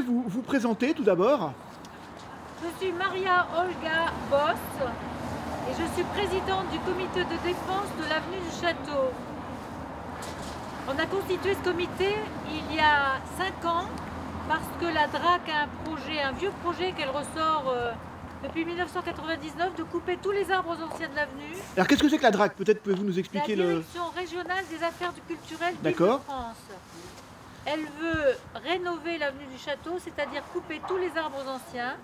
pouvez vous présenter tout d'abord? Je suis Maria Olga Boss et je suis présidente du comité de défense de l'avenue du Château. On a constitué ce comité il y a 5 ans parce que la DRAC a un vieux projet qu'elle ressort depuis 1999 de couper tous les arbres anciens de l'avenue. Alors qu'est-ce que c'est que la DRAC? Peut-être pouvez-vous nous expliquer La Direction régionale des affaires culturelles D'accord. d'Île-de-France. Elle veut rénover l'avenue du Château, c'est-à-dire couper tous les arbres anciens,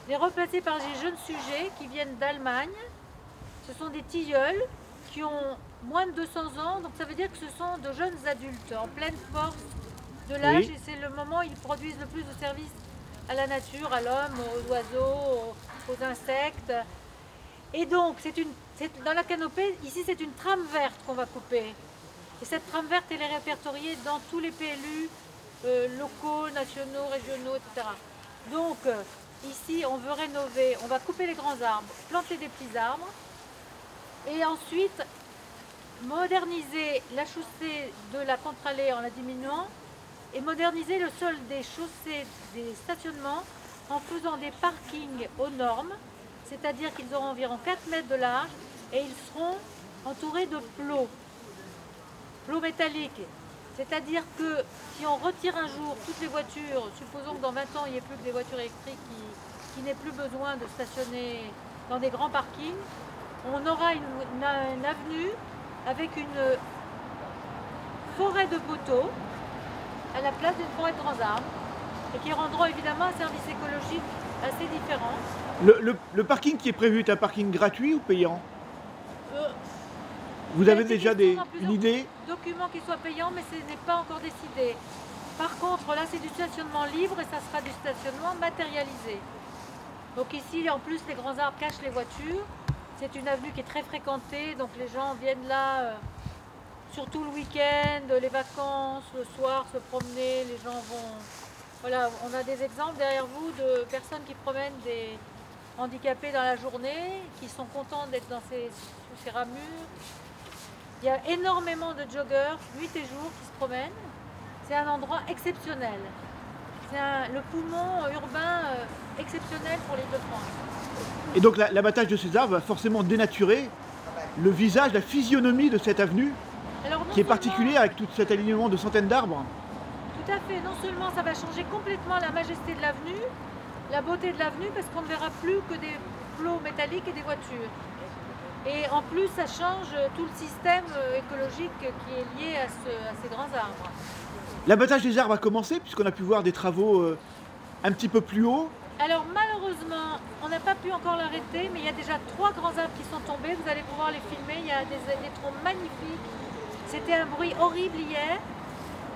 les remplacer par des jeunes sujets qui viennent d'Allemagne. Ce sont des tilleuls qui ont moins de 200 ans, donc ça veut dire que ce sont de jeunes adultes en pleine force de l'âge, Oui. et c'est le moment où ils produisent le plus de services à la nature, à l'homme, aux oiseaux, aux insectes. Et donc, dans la canopée, ici c'est une trame verte qu'on va couper. Et cette trame verte, elle est répertoriée dans tous les PLU locaux, nationaux, régionaux, etc. Donc, ici, on veut rénover, on va couper les grands arbres, planter des petits arbres, et ensuite moderniser la chaussée de la contre-allée en la diminuant, et moderniser le sol des chaussées des stationnements en faisant des parkings aux normes, c'est-à-dire qu'ils auront environ 4 mètres de large, et ils seront entourés de plots métalliques. C'est-à-dire que si on retire un jour toutes les voitures, supposons que dans 20 ans il n'y ait plus que des voitures électriques qui n'aient plus besoin de stationner dans des grands parkings, on aura une avenue avec une forêt de poteaux à la place d'une forêt de grands arbres, et qui rendront évidemment un service écologique assez différent. Le parking qui est prévu est un parking gratuit ou payant? Vous Il a avez été déjà question dans une plusieurs idée? documents qui soient payants, mais ce n'est pas encore décidé. Par contre, là, c'est du stationnement libre et ça sera du stationnement matérialisé. Donc ici, en plus, les grands arbres cachent les voitures. C'est une avenue qui est très fréquentée, donc les gens viennent là, surtout le week-end, les vacances, le soir, se promener. Les gens vont... Voilà, on a des exemples derrière vous de personnes qui promènent des handicapés dans la journée, qui sont contents d'être sous ces ramures. Il y a énormément de joggeurs, nuit et jour, qui se promènent. C'est un endroit exceptionnel. C'est le poumon urbain exceptionnel pour l'Île-de-France. Et donc l'abattage de ces arbres va forcément dénaturer le visage, la physionomie de cette avenue, Alors, qui est particulier avec tout cet alignement de centaines d'arbres. Tout à fait. Non seulement ça va changer complètement la majesté de l'avenue, la beauté de l'avenue, parce qu'on ne verra plus que des plots métalliques et des voitures. Et en plus, ça change tout le système écologique qui est lié à ces grands arbres. L'abattage des arbres a commencé, puisqu'on a pu voir des travaux un petit peu plus haut. Alors malheureusement, on n'a pas pu encore l'arrêter, mais il y a déjà 3 grands arbres qui sont tombés. Vous allez pouvoir les filmer, il y a des troncs magnifiques. C'était un bruit horrible hier.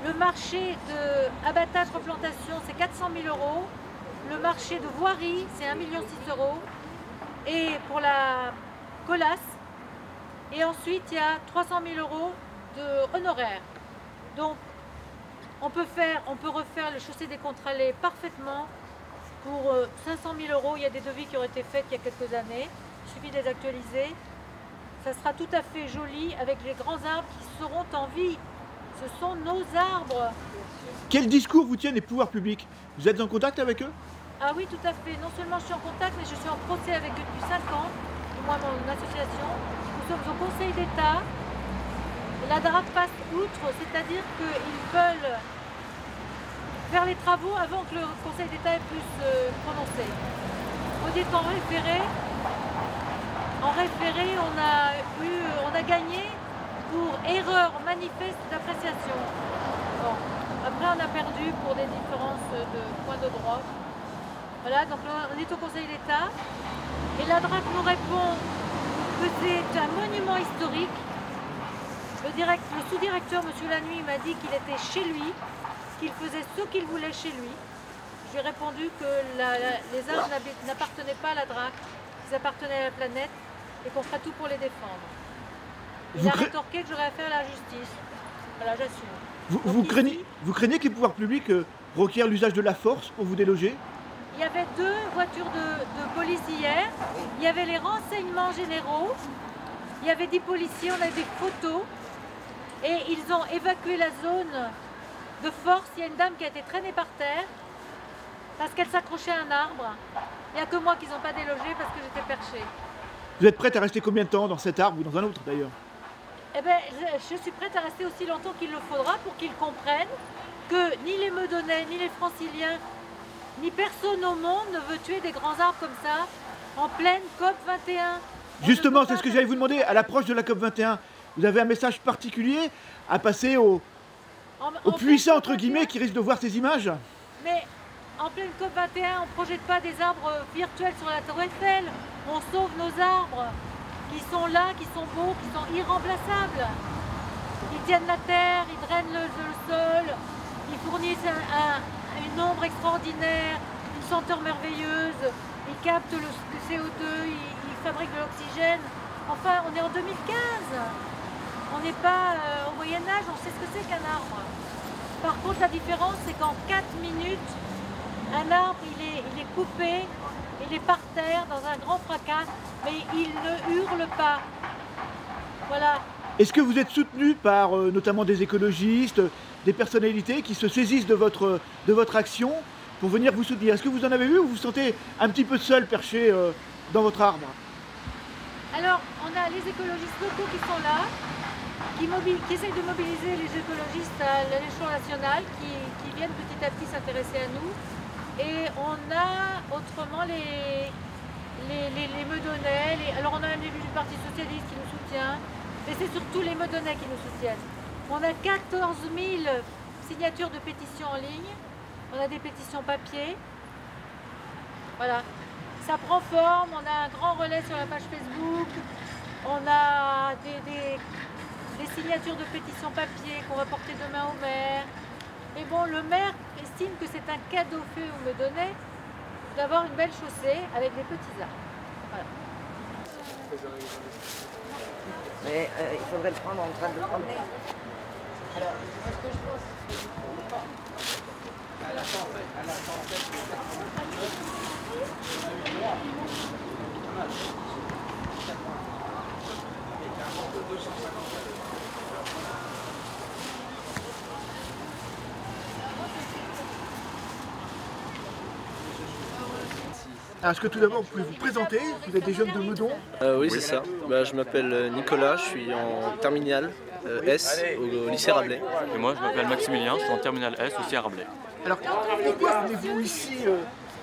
Le marché d'abattage replantation, c'est 400 000 €. Le marché de voirie, c'est 1,6 million €. Et pour la colasse, et ensuite il y a 300 000 € de honoraires. Donc on peut refaire le chaussée des contre-allées parfaitement pour 500 000 €. Il y a des devis qui ont été faits il y a quelques années, il suffit de les actualiser. Ça sera tout à fait joli avec les grands arbres qui seront en vie. Ce sont nos arbres. Quel discours vous tiennent les pouvoirs publics? Vous êtes en contact avec eux? Ah oui, tout à fait. Non seulement je suis en contact, mais je suis en procès avec eux depuis 5 ans. Moi, mon association, nous sommes au Conseil d'État. La DRAC passe outre, c'est-à-dire qu'ils veulent faire les travaux avant que le Conseil d'État ait pu se prononcer. On dit qu'en référé, on a gagné pour erreur manifeste d'appréciation. Bon. Après, on a perdu pour des différences de points de droit. Voilà, donc on est au Conseil d'État. Et la DRAC nous répond que c'est un monument historique. Le sous-directeur, M. Lanuy, m'a dit qu'il était chez lui, qu'il faisait ce qu'il voulait chez lui. J'ai répondu que les arbres n'appartenaient pas à la DRAC, ils appartenaient à la planète et qu'on ferait tout pour les défendre. Il a rétorqué que j'aurais affaire à la justice. Voilà, j'assume. Vous craignez que les pouvoirs publics requièrent l'usage de la force pour vous déloger? Il y avait 2 voitures de police hier, il y avait les renseignements généraux, il y avait 10 policiers, on a des photos, et ils ont évacué la zone de force, il y a une dame qui a été traînée par terre parce qu'elle s'accrochait à un arbre. Il n'y a que moi qui n'ont pas délogé parce que j'étais perchée. Vous êtes prête à rester combien de temps dans cet arbre ou dans un autre d'ailleurs? Eh bien, je suis prête à rester aussi longtemps qu'il le faudra pour qu'ils comprennent que ni les Meudonnais, ni les Franciliens, ni personne au monde ne veut tuer des grands arbres comme ça, en pleine COP 21. Justement, c'est ce que j'allais vous demander, à l'approche de la COP 21, vous avez un message particulier à passer aux puissants, entre guillemets, qui risquent de voir ces images? Mais en pleine COP 21, on ne projette pas des arbres virtuels sur la Tour Eiffel, on sauve nos arbres qui sont là, qui sont beaux, qui sont irremplaçables. Ils tiennent la terre, ils drainent le sol, ils fournissent une ombre extraordinaire, une senteur merveilleuse, ils captent le CO2, ils fabriquent de l'oxygène. Enfin, on est en 2015. On n'est pas au Moyen-Âge, on sait ce que c'est qu'un arbre. Par contre, la différence, c'est qu'en 4 minutes, un arbre, il est coupé, il est par terre dans un grand fracas, mais il ne hurle pas. Voilà. Est-ce que vous êtes soutenu par notamment des écologistes, des personnalités qui se saisissent de votre action pour venir vous soutenir? Est-ce que vous en avez vu ou vous vous sentez un petit peu seul perché dans votre arbre? Alors, on a les écologistes locaux qui sont là, qui essayent de mobiliser les écologistes à l'échelon national, qui viennent petit à petit s'intéresser à nous. Et on a autrement les Meudonnais, alors on a un élu du Parti Socialiste qui nous soutient, mais c'est surtout les Meudonnais qui nous soutiennent. On a 14 000 signatures de pétitions en ligne, on a des pétitions papier, voilà. Ça prend forme, on a un grand relais sur la page Facebook, on a des signatures de pétitions papier qu'on va porter demain au maire. Mais bon, le maire estime que c'est un cadeau fait aux Meudonnais d'avoir une belle chaussée avec des petits arbres. Voilà. Mais il faudrait le prendre en train de le promener. Alors, Est-ce que tout d'abord vous pouvez vous présenter? Vous êtes des jeunes de Meudon? Oui, c'est ça. Je m'appelle Nicolas, je suis en terminale S au lycée Rabelais. Et moi, je m'appelle Maximilien, je suis en terminale S aussi à Rabelais. Alors, pourquoi venez-vous ici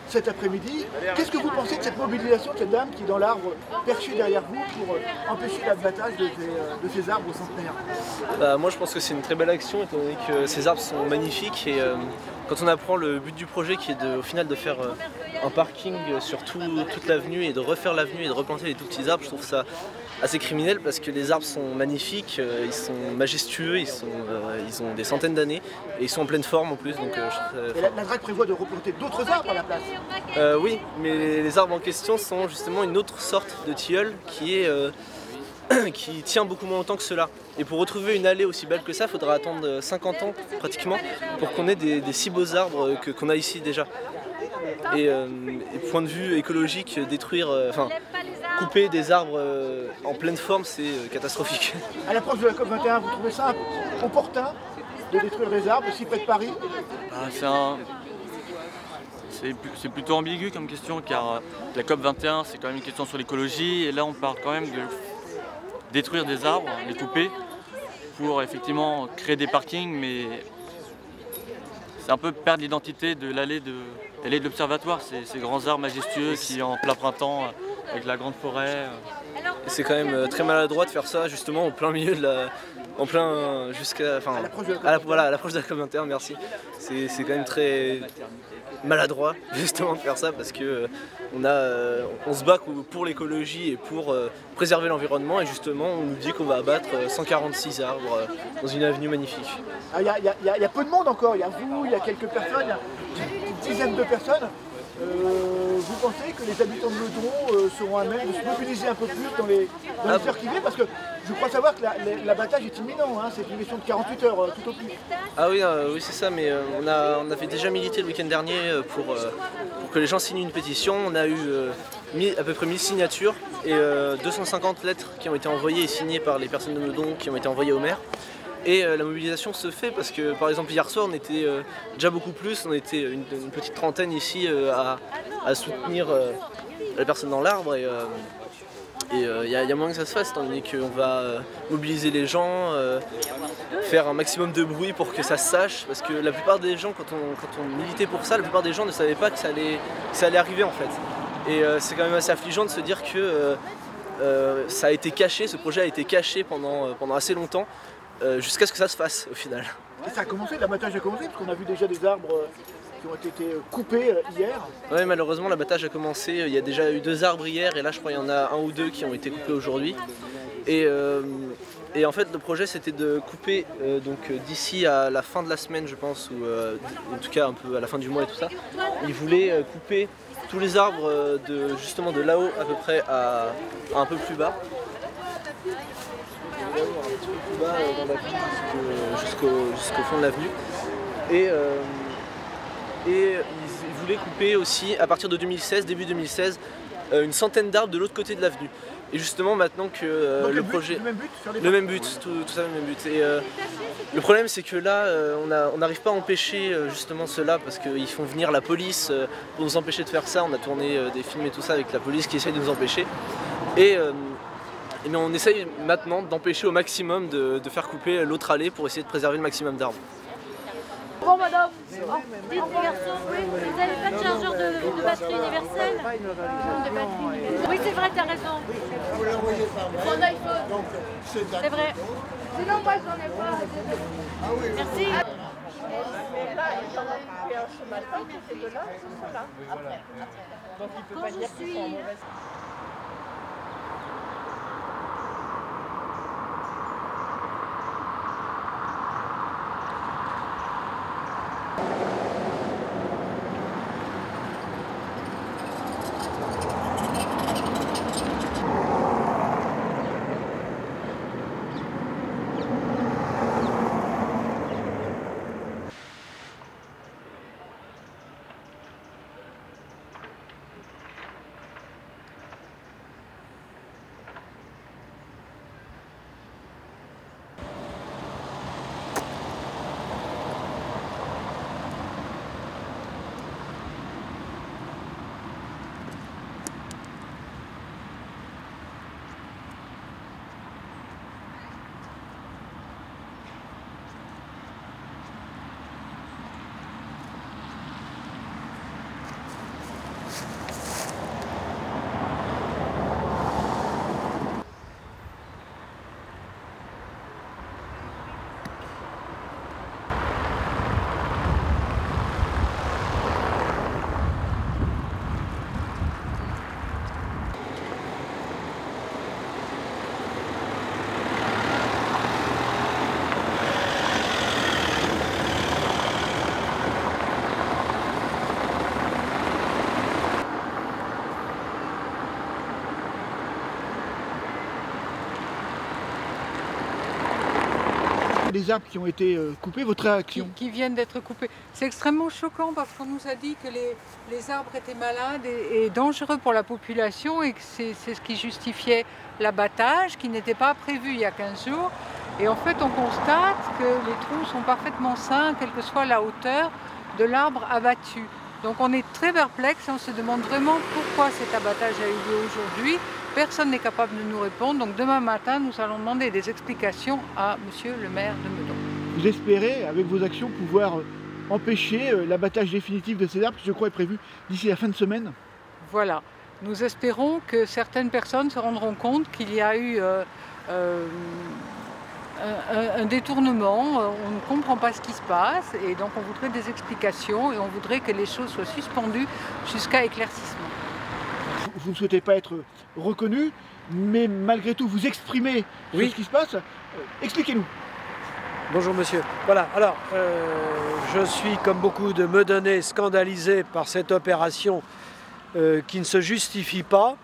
cet après-midi? Qu'est-ce que vous pensez de cette mobilisation de cette dame qui est dans l'arbre perché derrière vous pour empêcher l'abattage de ces arbres centenaires? Moi, je pense que c'est une très belle action étant donné que ces arbres sont magnifiques et quand on apprend le but du projet qui est au final de faire un parking sur toute l'avenue et de refaire l'avenue et de replanter les tout petits arbres, je trouve ça assez criminel parce que les arbres sont magnifiques, ils sont majestueux, ils ont des centaines d'années et ils sont en pleine forme en plus. Donc, la DRAC prévoit de replanter d'autres arbres à la place? Oui, mais les arbres en question sont justement une autre sorte de tilleul qui tient beaucoup moins longtemps que cela. Et pour retrouver une allée aussi belle que ça, il faudra attendre 50 ans pratiquement pour qu'on ait des si beaux arbres qu'on a ici déjà. Et point de vue écologique, couper des arbres en pleine forme, c'est catastrophique. À l'approche de la COP 21, vous trouvez ça opportun de détruire les arbres aussi près de Paris? C'est plutôt ambigu comme question car la COP 21 c'est quand même une question sur l'écologie et là on parle quand même de détruire des arbres, les couper pour effectivement créer des parkings, mais c'est un peu perdre l'identité de l'allée de l'observatoire, ces grands arbres majestueux qui en plein printemps avec la grande forêt. C'est quand même très maladroit de faire ça justement au plein milieu de la... à l'approche de la COP 21, merci. C'est quand même très maladroit justement de faire ça parce que on se bat pour l'écologie et pour préserver l'environnement et justement on nous dit qu'on va abattre 146 arbres dans une avenue magnifique. Il y a peu de monde encore, il y a vous, il y a quelques personnes, il y a une dizaine de personnes. Vous pensez que les habitants de Meudon seront à même de se mobiliser un peu plus dans les heures qui viennent? Parce que je crois savoir que l'abattage est imminent, hein, c'est une question de 48 heures tout au plus. Ah oui, oui c'est ça, mais on avait déjà milité le week-end dernier pour que les gens signent une pétition. On a eu à peu près 1000 signatures et 250 lettres qui ont été envoyées et signées par les personnes de Meudon qui ont été envoyées au maire. Et la mobilisation se fait parce que par exemple hier soir on était déjà beaucoup plus, on était une petite trentaine ici à soutenir la personne dans l'arbre et il y a moyen que ça se fasse étant donné qu'on va mobiliser les gens, faire un maximum de bruit pour que ça se sache parce que la plupart des gens quand on militait pour ça, la plupart des gens ne savaient pas que ça allait arriver en fait. Et c'est quand même assez affligeant de se dire que ça a été caché, ce projet a été caché pendant assez longtemps. Jusqu'à ce que ça se fasse au final. Et ça a commencé, l'abattage a commencé, parce qu'on a vu déjà des arbres qui ont été coupés hier. Oui, malheureusement l'abattage a commencé, il y a déjà eu 2 arbres hier et là je crois qu'il y en a 1 ou 2 qui ont été coupés aujourd'hui. Et en fait le projet c'était de couper d'ici à la fin de la semaine je pense, ou en tout cas un peu à la fin du mois et tout ça. Ils voulaient couper tous les arbres justement de là-haut à peu près à un peu plus bas. Un petit peu plus bas dans l'avenue jusqu'au fond de l'avenue et ils voulaient couper aussi à partir de 2016, début 2016, une centaine d'arbres de l'autre côté de l'avenue. Et justement maintenant que le projet... Le même but, tout ça le même but. Et le problème c'est que là on n'arrive pas à empêcher justement cela parce qu'ils font venir la police pour nous empêcher de faire ça. On a tourné des films et tout ça avec la police qui essaye de nous empêcher. Mais on essaye maintenant d'empêcher au maximum de faire couper l'autre allée pour essayer de préserver le maximum d'arbres. Bon madame, dites les garçons, vous n'avez pas de chargeur de batterie universelle? Oui c'est vrai, t'as raison. Mon iPhone. C'est vrai. Sinon moi j'en ai pas. Merci. Quand je suis... Les arbres qui ont été coupés, votre réaction? Qui viennent d'être coupés. C'est extrêmement choquant parce qu'on nous a dit que les arbres étaient malades et dangereux pour la population et que c'est ce qui justifiait l'abattage qui n'était pas prévu il y a 15 jours. Et en fait on constate que les trous sont parfaitement sains, quelle que soit la hauteur de l'arbre abattu. Donc on est très perplexe et on se demande vraiment pourquoi cet abattage a eu lieu aujourd'hui. Personne n'est capable de nous répondre, donc demain matin, nous allons demander des explications à monsieur le maire de Meudon. Vous espérez, avec vos actions, pouvoir empêcher l'abattage définitif de ces arbres qui, je crois, est prévu d'ici la fin de semaine? Voilà. Nous espérons que certaines personnes se rendront compte qu'il y a eu un détournement, on ne comprend pas ce qui se passe, et donc on voudrait des explications et on voudrait que les choses soient suspendues jusqu'à éclaircissement. Vous ne souhaitez pas être reconnu, mais malgré tout vous exprimez sur ce qui se passe. Expliquez-nous. Bonjour monsieur. Voilà, alors je suis comme beaucoup de Meudonnais scandalisé par cette opération qui ne se justifie pas,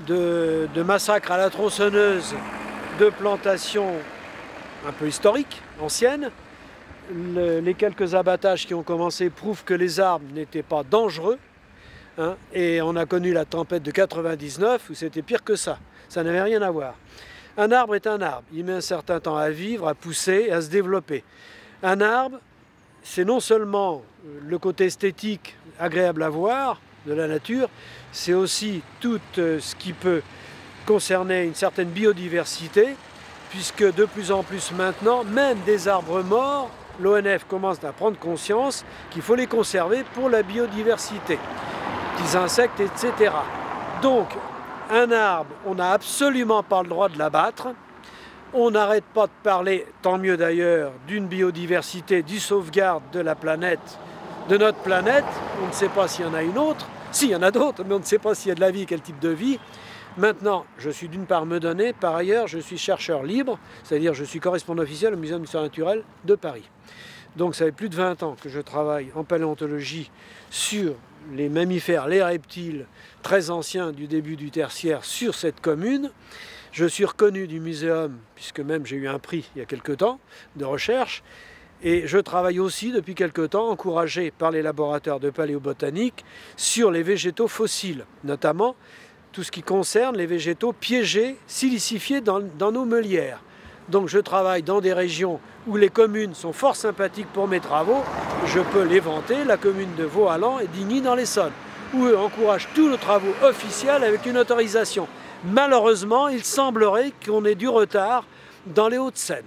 de massacre à la tronçonneuse de plantations un peu historiques, anciennes. Les quelques abattages qui ont commencé prouvent que les arbres n'étaient pas dangereux. Et on a connu la tempête de 99 où c'était pire que ça. Ça n'avait rien à voir. Un arbre est un arbre. Il met un certain temps à vivre, à pousser, à se développer. Un arbre, c'est non seulement le côté esthétique agréable à voir de la nature, c'est aussi tout ce qui peut concerner une certaine biodiversité, puisque de plus en plus maintenant, même des arbres morts, l'ONF commence à prendre conscience qu'il faut les conserver pour la biodiversité, des insectes, etc. Donc, un arbre, on n'a absolument pas le droit de l'abattre. On n'arrête pas de parler, tant mieux d'ailleurs, d'une biodiversité, du sauvegarde de la planète, de notre planète. On ne sait pas s'il y en a une autre. Si, il y en a d'autres, mais on ne sait pas s'il y a de la vie, quel type de vie. Maintenant, je suis d'une part Meudonnais, par ailleurs, je suis chercheur libre, c'est-à-dire je suis correspondant officiel au Muséum d'histoire naturelle de Paris. Donc ça fait plus de 20 ans que je travaille en paléontologie sur les mammifères, les reptiles très anciens du début du tertiaire sur cette commune. Je suis reconnu du muséum, puisque même j'ai eu un prix il y a quelque temps de recherche, et je travaille aussi depuis quelque temps, encouragé par les laboratoires de paléobotanique, sur les végétaux fossiles, notamment tout ce qui concerne les végétaux piégés, silicifiés dans nos meulières. Donc je travaille dans des régions où les communes sont fort sympathiques pour mes travaux. Je peux les vanter, la commune de Vaux-Allan et d'Igny dans l'Essonne, où eux encouragent tous nos travaux officiels avec une autorisation. Malheureusement, il semblerait qu'on ait du retard dans les Hauts-de-Seine.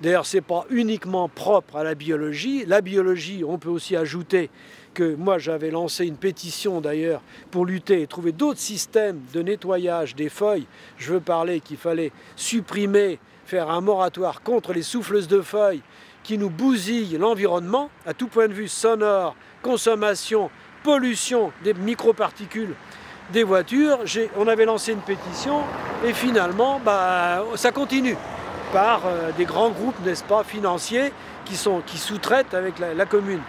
D'ailleurs, ce n'est pas uniquement propre à la biologie. La biologie, on peut aussi ajouter que moi j'avais lancé une pétition d'ailleurs pour lutter et trouver d'autres systèmes de nettoyage des feuilles. Je veux parler qu'il fallait supprimer, faire un moratoire contre les souffleuses de feuilles qui nous bousillent l'environnement à tout point de vue sonore, consommation, pollution des microparticules des voitures. On avait lancé une pétition et finalement ça continue par des grands groupes, n'est-ce pas, financiers qui sous-traitent avec la commune.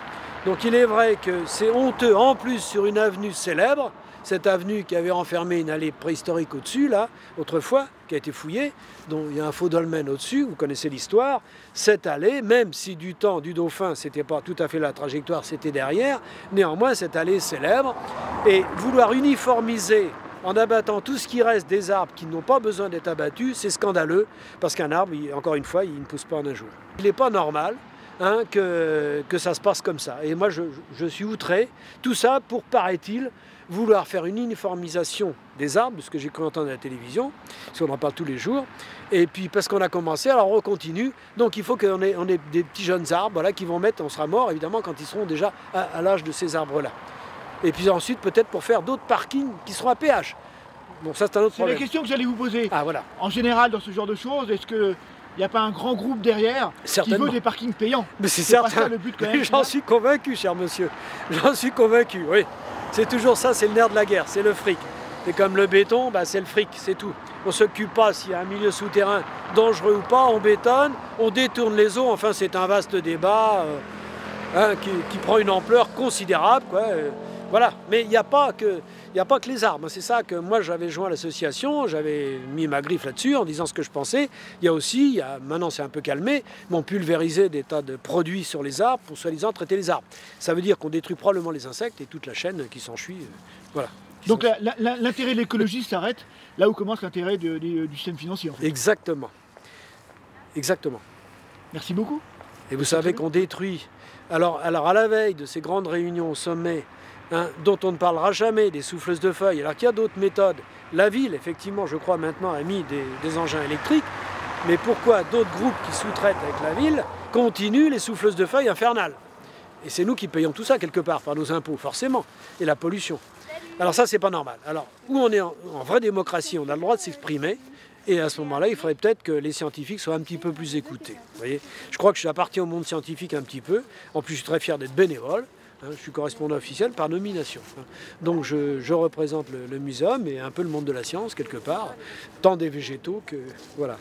Donc il est vrai que c'est honteux, en plus sur une avenue célèbre, cette avenue qui avait renfermé une allée préhistorique au-dessus, là, autrefois, qui a été fouillée, dont il y a un faux dolmen au-dessus, vous connaissez l'histoire. Cette allée, même si du temps du dauphin, c'était pas tout à fait la trajectoire, c'était derrière, néanmoins cette allée est célèbre. Et vouloir uniformiser en abattant tout ce qui reste des arbres qui n'ont pas besoin d'être abattus, c'est scandaleux, parce qu'un arbre, encore une fois, il ne pousse pas en un jour. Il n'est pas normal que ça se passe comme ça. Et moi, je suis outré. Tout ça pour, paraît-il, vouloir faire une uniformisation des arbres, de ce que j'ai cru entendre à la télévision, parce qu'on en parle tous les jours. Et puis, parce qu'on a commencé, alors on continue. Donc, il faut qu'on ait des petits jeunes arbres voilà, qui vont mettre, on sera mort, évidemment, quand ils seront déjà à l'âge de ces arbres-là. Et puis ensuite, peut-être pour faire d'autres parkings qui seront à péage. Bon, ça, c'est un autre problème. C'est la question que j'allais vous poser. Ah, voilà. En général, dans ce genre de choses, est-ce qu'il n'y a pas un grand groupe derrière qui veut des parkings payants? Mais c'est certain. Pas ça le but quand même. J'en suis convaincu, cher monsieur. J'en suis convaincu, oui. C'est toujours ça, c'est le nerf de la guerre, c'est le fric. Et comme le béton, c'est le fric, c'est tout. On ne s'occupe pas s'il y a un milieu souterrain dangereux ou pas, on bétonne, on détourne les eaux, enfin c'est un vaste débat qui prend une ampleur considérable, quoi. Voilà, mais il n'y a pas que les arbres. C'est ça que moi j'avais joint l'association, j'avais mis ma griffe là-dessus en disant ce que je pensais. Il y a aussi, maintenant c'est un peu calmé, mais on pulvérisait des tas de produits sur les arbres pour soi-disant traiter les arbres. Ça veut dire qu'on détruit probablement les insectes et toute la chaîne qui s'ensuit. Voilà. Donc l'intérêt de l'écologie s'arrête là où commence l'intérêt du système financier. En fait. Exactement. Exactement. Merci beaucoup. Et vous savez qu'on détruit. Alors à la veille de ces grandes réunions au sommet, dont on ne parlera jamais, des souffleuses de feuilles, alors qu'il y a d'autres méthodes. La ville, effectivement, je crois maintenant, a mis des engins électriques, mais pourquoi d'autres groupes qui sous-traitent avec la ville continuent les souffleuses de feuilles infernales? Et c'est nous qui payons tout ça quelque part, par nos impôts, forcément, et la pollution. Alors ça, c'est pas normal. Alors, où on est en vraie démocratie, on a le droit de s'exprimer, et à ce moment-là, il faudrait peut-être que les scientifiques soient un petit peu plus écoutés. Vous voyez, je crois que je appartiens au monde scientifique un petit peu, en plus je suis très fier d'être bénévole. Je suis correspondant officiel par nomination. Donc je représente le muséum et un peu le monde de la science quelque part, tant des végétaux que... Voilà.